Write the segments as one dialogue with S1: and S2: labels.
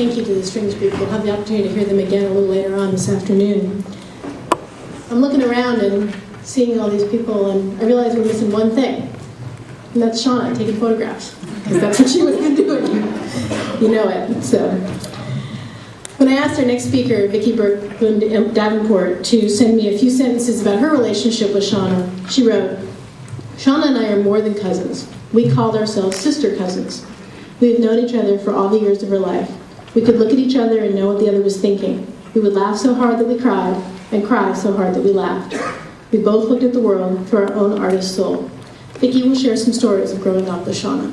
S1: thank you to the strings group. We'll have the opportunity to hear them again a little later on this afternoon. I'm looking around and seeing all these people, and I realize we're missing one thing, and that's Shauna taking photographs, because that's what she was doing. You know it. So when I asked our next speaker, Vicki Berglund-Davenport, to send me a few sentences about her relationship with Shauna, she wrote, "Shauna and I are more than cousins. We called ourselves sister cousins. We have known each other for all the years of her life. We could look at each other and know what the other was thinking. We would laugh so hard that we cried, and cry so hard that we laughed. We both looked at the world through our own artist soul." Vicki will share some stories of growing up with Shauna.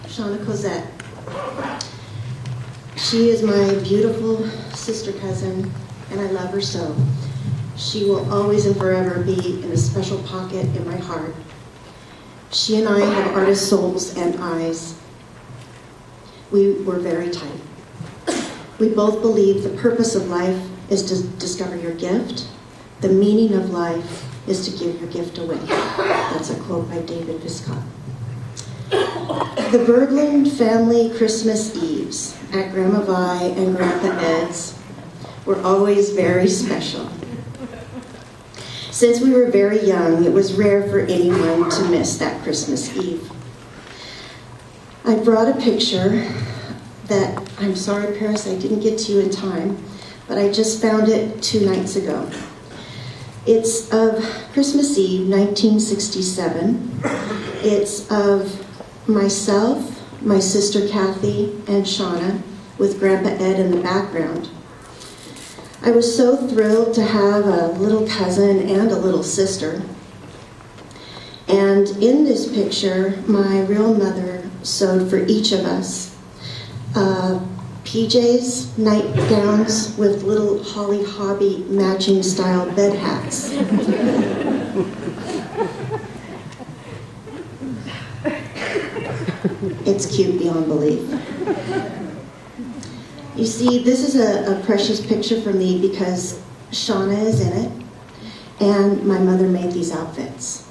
S2: Shauna Cosette. She is my beautiful sister cousin, and I love her so. She will always and forever be in a special pocket in my heart. She and I have artist souls and eyes. We were very tight. We both believe the purpose of life is to discover your gift. The meaning of life is to give your gift away. That's a quote by David Viscott. The Berglund family Christmas Eves at Grandma Vi and Grandpa Ed's were always very special. Since we were very young, it was rare for anyone to miss that Christmas Eve. I brought a picture that, I'm sorry, Paris, I didn't get to you in time, but I just found it 2 nights ago. It's of Christmas Eve, 1967. It's of myself, my sister Kathy, and Shauna, with Grandpa Ed in the background. I was so thrilled to have a little cousin and a little sister. And in this picture, my real mother sewed for each of us PJs, nightgowns with little Holly Hobby matching style bed hats. It's cute beyond belief. You see, this is a precious picture for me because Shauna is in it, and my mother made these outfits.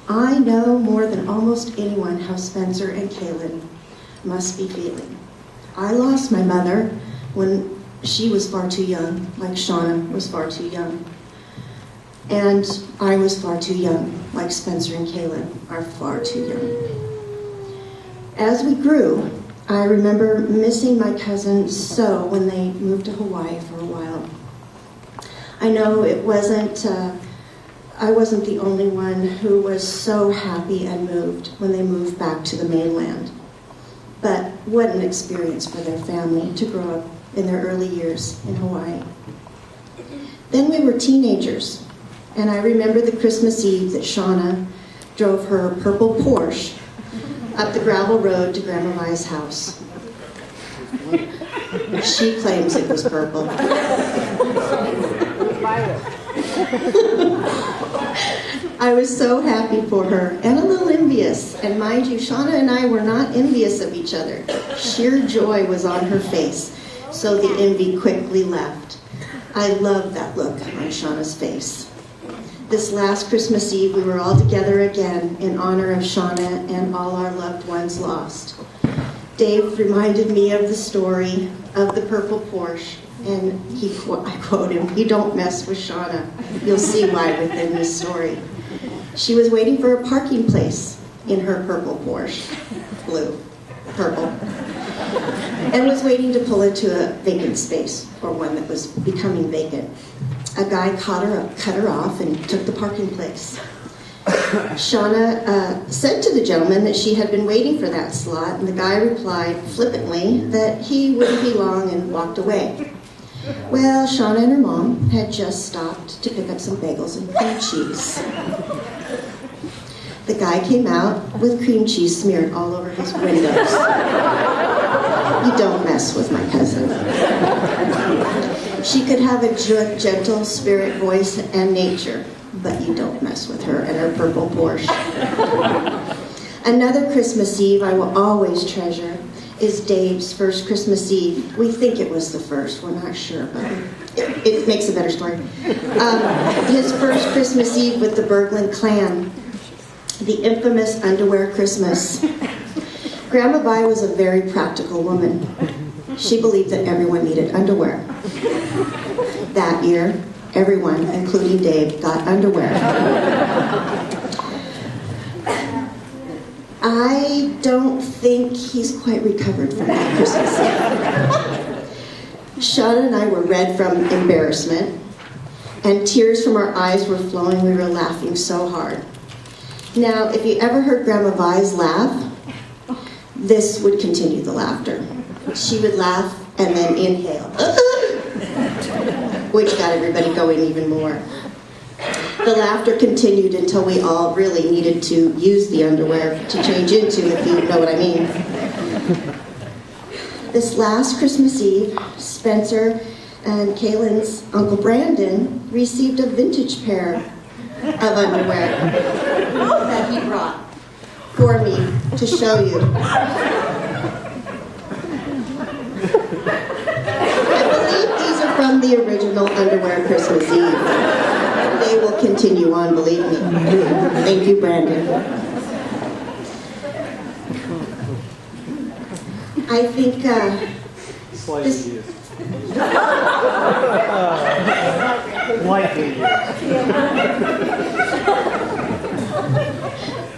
S2: I know more than almost anyone how Spencer and Kaylin must be feeling. I lost my mother when she was far too young, like Shauna was far too young. And I was far too young, like Spencer and Kaylin are far too young. As we grew, I remember missing my cousins so when they moved to Hawaii for a while. I know I wasn't the only one who was so happy and moved when they moved back to the mainland. But what an experience for their family to grow up in their early years in Hawaii. Then we were teenagers, and I remember the Christmas Eve that Shauna drove her purple Porsche up the gravel road to Grandma Vi's house. She claims it was purple. I was so happy for her and a little envious. And mind you, Shauna and I were not envious of each other. Sheer joy was on her face, so the envy quickly left. I loved that look on Shauna's face. This last Christmas Eve, we were all together again in honor of Shauna and all our loved ones lost. Dave reminded me of the story of the purple Porsche, and I quote him, "You don't mess with Shauna." You'll see why within this story. She was waiting for a parking place in her purple Porsche, purple, and was waiting to pull into a vacant space, or one that was becoming vacant. A guy cut her off and took the parking place. Shauna said to the gentleman that she had been waiting for that slot, and the guy replied flippantly that he wouldn't be long and walked away. Well, Shauna and her mom had just stopped to pick up some bagels and cream cheese. The guy came out with cream cheese smeared all over his windows. You don't mess with my cousin. She could have a gentle spirit, voice, and nature, but you don't mess with her and her purple Porsche. Another Christmas Eve I will always treasure is Dave's first Christmas Eve. We think it was the first, we're not sure, but it makes a better story. His first Christmas Eve with the Berglund clan, the infamous underwear Christmas. Grandma Vi was a very practical woman. She believed that everyone needed underwear. That year, everyone, including Dave, got underwear. I don't think he's quite recovered from that Christmas Eve. Shauna and I were red from embarrassment, and tears from our eyes were flowing. We were laughing so hard. Now, if you ever heard Grandma Vi's laugh, this would continue the laughter. She would laugh and then inhale, which got everybody going even more. The laughter continued until we all really needed to use the underwear to change into, if you know what I mean. This last Christmas Eve, Spencer and Kaylin's Uncle Brandon received a vintage pair of underwear that he brought for me to show you. I believe these are from the original underwear Christmas Eve. They will continue on, believe me. Thank you, Brandon. I think this...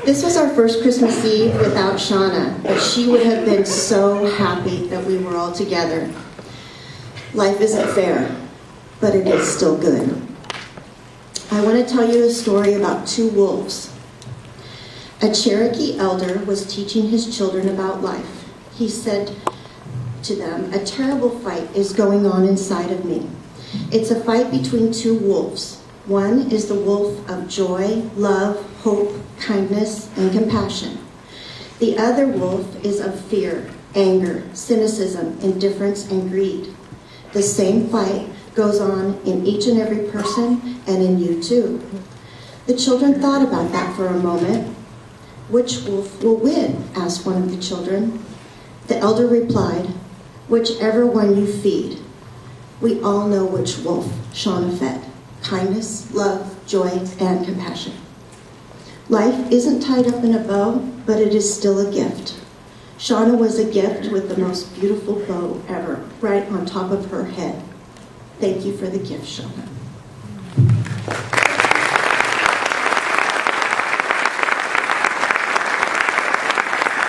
S2: This was our first Christmas Eve without Shauna, but she would have been so happy that we were all together. Life isn't fair, but it is still good. I want to tell you a story about two wolves. A Cherokee elder was teaching his children about life. He said to them, "A terrible fight is going on inside of me. It's a fight between two wolves. One is the wolf of joy, love, hope, kindness, and compassion. The other wolf is of fear, anger, cynicism, indifference, and greed. The same fight goes on in each and every person, and in you too." The children thought about that for a moment. "Which wolf will win?" asked one of the children. The elder replied, "Whichever one you feed." We all know which wolf Shauna fed: kindness, love, joy, and compassion. Life isn't tied up in a bow, but it is still a gift. Shauna was a gift with the most beautiful bow ever, right on top of her head. Thank you for the gift, Shauna.